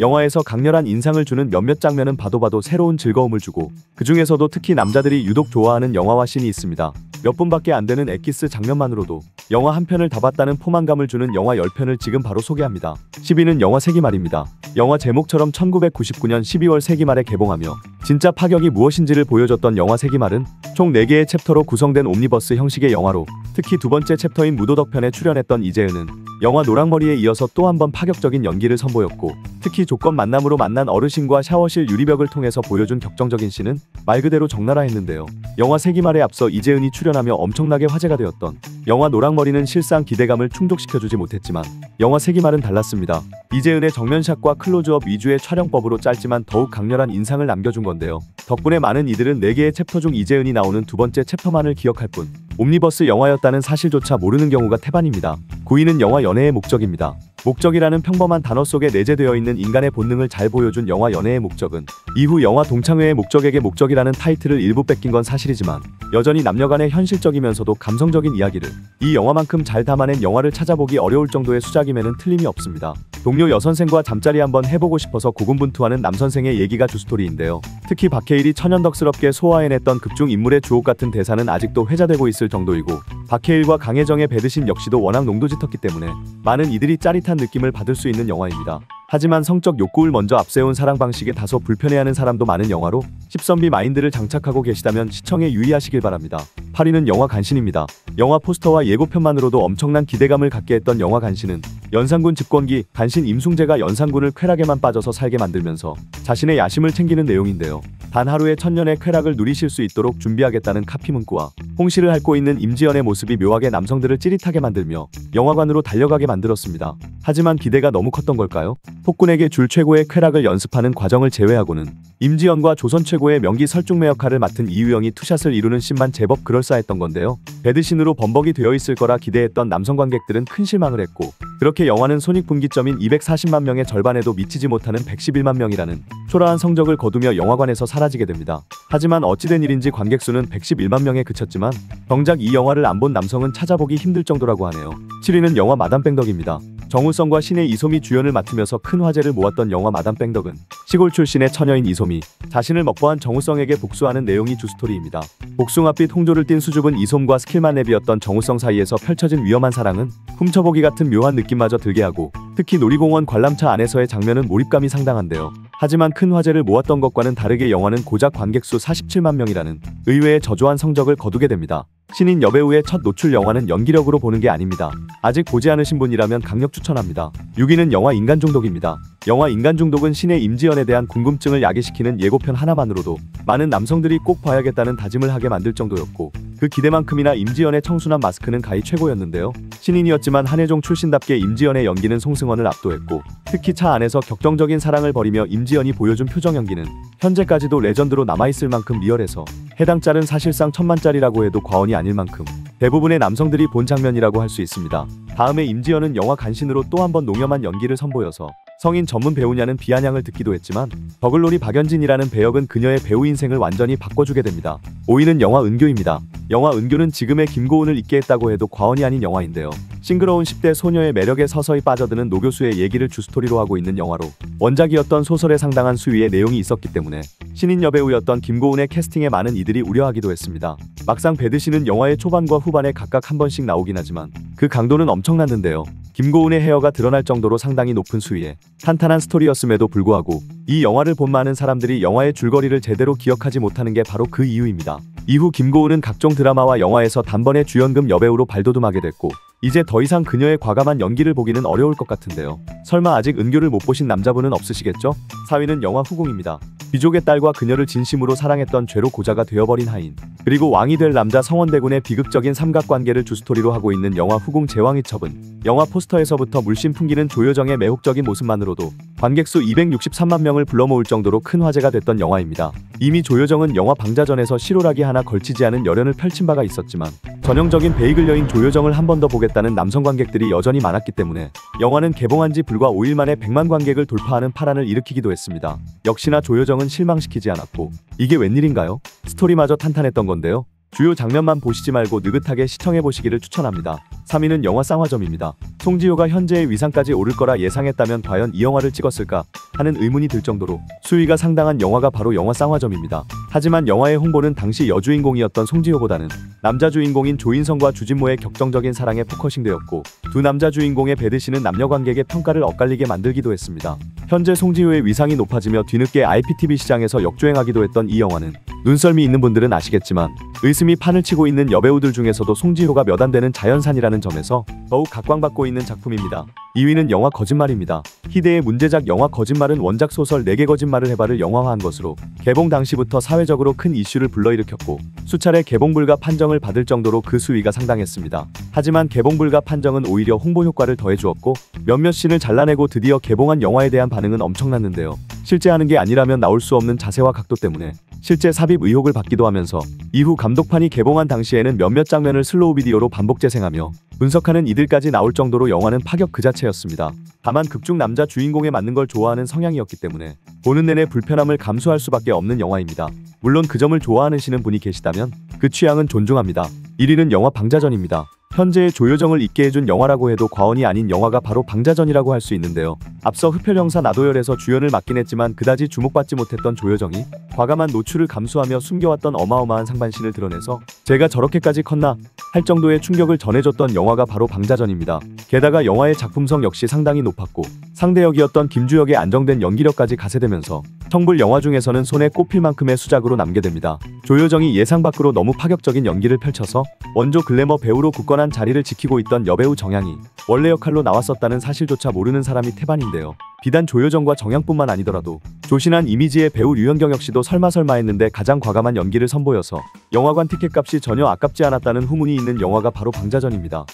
영화에서 강렬한 인상을 주는 몇몇 장면은 봐도 새로운 즐거움을 주고, 그 중에서도 특히 남자들이 유독 좋아하는 영화와 씬이 있습니다. 몇 분밖에 안 되는 엑기스 장면만으로도 영화 한 편을 다 봤다는 포만감을 주는 영화 10편을 지금 바로 소개합니다. 10위는 영화 세기말입니다. 영화 제목처럼 1999년 12월 세기말에 개봉하며 진짜 파격이 무엇인지를 보여줬던 영화 세기말은 총 4개의 챕터로 구성된 옴니버스 형식의 영화로, 특히 두 번째 챕터인 무도덕 편에 출연했던 이재은은 영화 노랑머리에 이어서 또 한 번 파격적인 연기를 선보였고, 특히 조건 만남으로 만난 어르신과 샤워실 유리벽을 통해서 보여준 격정적인 씬은 말 그대로 적나라했는데요. 영화 세기말에 앞서 이재은이 출연하며 엄청나게 화제가 되었던 영화 노랑머리는 실상 기대감을 충족시켜주지 못했지만, 영화 세기말은 달랐습니다. 이재은의 정면샷과 클로즈업 위주의 촬영법으로 짧지만 더욱 강렬한 인상을 남겨준 건데요. 덕분에 많은 이들은 4개의 챕터 중 이재은이 나오는 두 번째 챕터만을 기억할 뿐 옴니버스 영화였다는 사실조차 모르는 경우가 태반입니다. 9위는 영화 연애의 목적입니다. 목적이라는 평범한 단어 속에 내재되어 있는 인간의 본능을 잘 보여준 영화 연애의 목적은 이후 영화 동창회의 목적에게 목적이라는 타이틀을 일부 뺏긴 건 사실이지만, 여전히 남녀간의 현실적이면서도 감성적인 이야기를 이 영화만큼 잘 담아낸 영화를 찾아보기 어려울 정도의 수작임에는 틀림이 없습니다. 동료 여선생과 잠자리 한번 해보고 싶어서 고군분투하는 남선생의 얘기가 주스토리인데요. 특히 박해일이 천연덕스럽게 소화해냈던 극중 인물의 주옥 같은 대사는 아직도 회자되고 있을 정도이고, 박해일과 강혜정의 배드신 역시도 워낙 농도 짙었기 때문에 많은 이들이 짜릿한 느낌을 받을 수 있는 영화입니다. 하지만 성적 욕구를 먼저 앞세운 사랑 방식에 다소 불편해하는 사람도 많은 영화로, 10선비 마인드를 장착하고 계시다면 시청에 유의하시길 바랍니다. 8위는 영화 간신입니다. 영화 포스터와 예고편만으로도 엄청난 기대감을 갖게 했던 영화 간신은 연산군 집권기 간신 임숭재가 연산군을 쾌락에만 빠져서 살게 만들면서 자신의 야심을 챙기는 내용인데요. 단 하루의 천년의 쾌락을 누리실 수 있도록 준비하겠다는 카피 문구와 홍시를 핥고 있는 임지연의 모습이 묘하게 남성들을 찌릿하게 만들며 영화관으로 달려가게 만들었습니다. 하지만 기대가 너무 컸던 걸까요? 폭군에게 줄 최고의 쾌락을 연습하는 과정을 제외하고는 임지연과 조선 최고의 명기 설중매 역할을 맡은 이유영이 투샷을 이루는 씬만 제법 그럴싸했던 건데요. 배드신으로 범벅이 되어 있을 거라 기대했던 남성 관객들은 큰 실망을 했고, 그렇게 영화는 손익분기점인 240만 명의 절반에도 미치지 못하는 111만 명이라는 초라한 성적을 거두며 영화관에서 사라지게 됩니다. 하지만 어찌된 일인지 관객수는 111만 명에 그쳤지만 정작 이 영화를 안 본 남성은 찾아보기 힘들 정도라고 하네요. 7위는 영화 마담 뺑덕입니다. 정우성과 신의 이솜이 주연을 맡으면서 큰 화제를 모았던 영화 마담 뺑덕은 시골 출신의 처녀인 이솜이 자신을 먹보한 정우성에게 복수하는 내용이 주스토리입니다. 복숭아빛 홍조를 띤 수줍은 이솜과 스킬만랩이었던 정우성 사이에서 펼쳐진 위험한 사랑은 훔쳐보기 같은 묘한 느낌마저 들게 하고, 특히 놀이공원 관람차 안에서의 장면은 몰입감이 상당한데요. 하지만 큰 화제를 모았던 것과는 다르게 영화는 고작 관객수 47만 명이라는 의외의 저조한 성적을 거두게 됩니다. 신인 여배우의 첫 노출 영화는 연기력으로 보는 게 아닙니다. 아직 보지 않으신 분이라면 강력 추천합니다. 6위는 영화 인간중독입니다. 영화 인간중독은 신의 임지연에 대한 궁금증을 야기시키는 예고편 하나만으로도 많은 남성들이 꼭 봐야겠다는 다짐을 하게 만들 정도였고, 그 기대만큼이나 임지연의 청순한 마스크는 가히 최고였는데요. 신인이었지만 한혜종 출신답게 임지연의 연기는 송승헌을 압도했고, 특히 차 안에서 격정적인 사랑을 벌이며 임지연이 보여준 표정 연기는 현재까지도 레전드로 남아있을 만큼 리얼해서 해당 짤은 사실상 1000만짜리라고 해도 과언이 아닐 만큼 대부분의 남성들이 본 장면이라고 할 수 있습니다. 다음에 임지연은 영화 간신으로 또 한 번 농염한 연기를 선보여서 성인 전문 배우냐는 비아냥을 듣기도 했지만, 더글로리 박연진이라는 배역은 그녀의 배우 인생을 완전히 바꿔주게 됩니다. 5위는 영화 은교입니다. 영화 은교는 지금의 김고은을 잊게 했다고 해도 과언이 아닌 영화인데요. 싱그러운 10대 소녀의 매력에 서서히 빠져드는 노교수의 얘기를 주스토리로 하고 있는 영화로, 원작이었던 소설에 상당한 수위의 내용이 있었기 때문에 신인 여배우였던 김고은의 캐스팅에 많은 이들이 우려하기도 했습니다. 막상 배드신은 영화의 초반과 후반에 각각 한 번씩 나오긴 하지만 그 강도는 엄청났는데요. 김고은의 헤어가 드러날 정도로 상당히 높은 수위에 탄탄한 스토리였음에도 불구하고 이 영화를 본 많은 사람들이 영화의 줄거리를 제대로 기억하지 못하는 게 바로 그 이유입니다. 이후 김고은은 각종 드라마와 영화에서 단번에 주연급 여배우로 발돋움하게 됐고, 이제 더 이상 그녀의 과감한 연기를 보기는 어려울 것 같은데요. 설마 아직 은교를 못 보신 남자분은 없으시겠죠? 4위는 영화 후궁입니다. 귀족의 딸과 그녀를 진심으로 사랑했던 죄로 고자가 되어버린 하인, 그리고 왕이 될 남자 성원대군의 비극적인 삼각관계를 주스토리로 하고 있는 영화 후궁 제왕의 첩은 영화 포스터에서부터 물씬 풍기는 조효정의 매혹적인 모습만으로도 관객수 263만 명을 불러모을 정도로 큰 화제가 됐던 영화입니다. 이미 조효정은 영화 방자전에서 실오라기 하나 걸치지 않은 열연을 펼친 바가 있었지만, 전형적인 베이글 여인 조효정을 한 번 더 보겠다는 남성 관객들이 여전히 많았기 때문에 영화는 개봉한 지 불과 5일 만에 100만 관객을 돌파하는 파란을 일으키기도 했습니다. 역시나 조효정은 실망시키지 않았고, 이게 웬일인가요? 스토리마저 탄탄했던 건데요. 주요 장면만 보시지 말고 느긋하게 시청해보시기를 추천합니다. 3위는 영화 쌍화점입니다. 송지효가 현재의 위상까지 오를 거라 예상했다면 과연 이 영화를 찍었을까 하는 의문이 들 정도로 수위가 상당한 영화가 바로 영화 쌍화점입니다. 하지만 영화의 홍보는 당시 여주인공이었던 송지효보다는 남자 주인공인 조인성과 주진모의 격정적인 사랑에 포커싱되었고, 두 남자 주인공의 배드신은 남녀 관객의 평가를 엇갈리게 만들기도 했습니다. 현재 송지효의 위상이 높아지며 뒤늦게 IPTV 시장에서 역주행하기도 했던 이 영화는 눈썰미 있는 분들은 아시겠지만 의슴이 판을 치고 있는 여배우들 중에서도 송지효가 몇 안 되는 자연산이라는 점에서 더욱 각광받고 있는 작품입니다. 2위는 영화 거짓말입니다. 희대의 문제작 영화 거짓말은 원작 소설 4개 거짓말을 해봐를 영화화한 것으로 개봉 당시부터 사회적으로 큰 이슈를 불러일으켰고, 수차례 개봉 불가 판정을 받을 정도로 그 수위가 상당했습니다. 하지만 개봉 불가 판정은 오히려 홍보 효과를 더해주었고, 몇몇 씬을 잘라내고 드디어 개봉한 영화에 대한 반응은 엄청났는데요. 실제 하는 게 아니라면 나올 수 없는 자세와 각도 때문에 실제 삽입 의혹을 받기도 하면서 이후 감독판이 개봉한 당시에는 몇몇 장면을 슬로우 비디오로 반복 재생하며 분석하는 이들까지 나올 정도로 영화는 파격 그 자체였습니다. 다만 극중 남자 주인공에 맞는 걸 좋아하는 성향이었기 때문에 보는 내내 불편함을 감수할 수밖에 없는 영화입니다. 물론 그 점을 좋아하시는 분이 계시다면 그 취향은 존중합니다. 1위는 영화 방자전입니다. 현재의 조효정을 잊게 해준 영화라고 해도 과언이 아닌 영화가 바로 방자전이라고 할 수 있는데요. 앞서 흡혈형사 나도열에서 주연을 맡긴 했지만 그다지 주목받지 못했던 조효정이 과감한 노출을 감수하며 숨겨왔던 어마어마한 상반신을 드러내서 제가 저렇게까지 컸나 할 정도의 충격을 전해줬던 영화가 바로 방자전입니다. 게다가 영화의 작품성 역시 상당히 높았고, 상대역이었던 김주혁의 안정된 연기력까지 가세되면서 청불 영화 중에서는 손에 꼽힐 만큼의 수작으로 남게 됩니다. 조효정이 예상 밖으로 너무 파격적인 연기를 펼쳐서 원조 글래머 배우로 굳건한 자리를 지키고 있던 여배우 정향이 원래 역할로 나왔었다는 사실조차 모르는 사람이 태반인데요. 비단 조효정과 정향뿐만 아니더라도 조신한 이미지의 배우 류현경 역시도 설마 했는데 가장 과감한 연기를 선보여서 영화관 티켓값이 전혀 아깝지 않았다는 후문이 있는 영화가 바로 방자전입니다.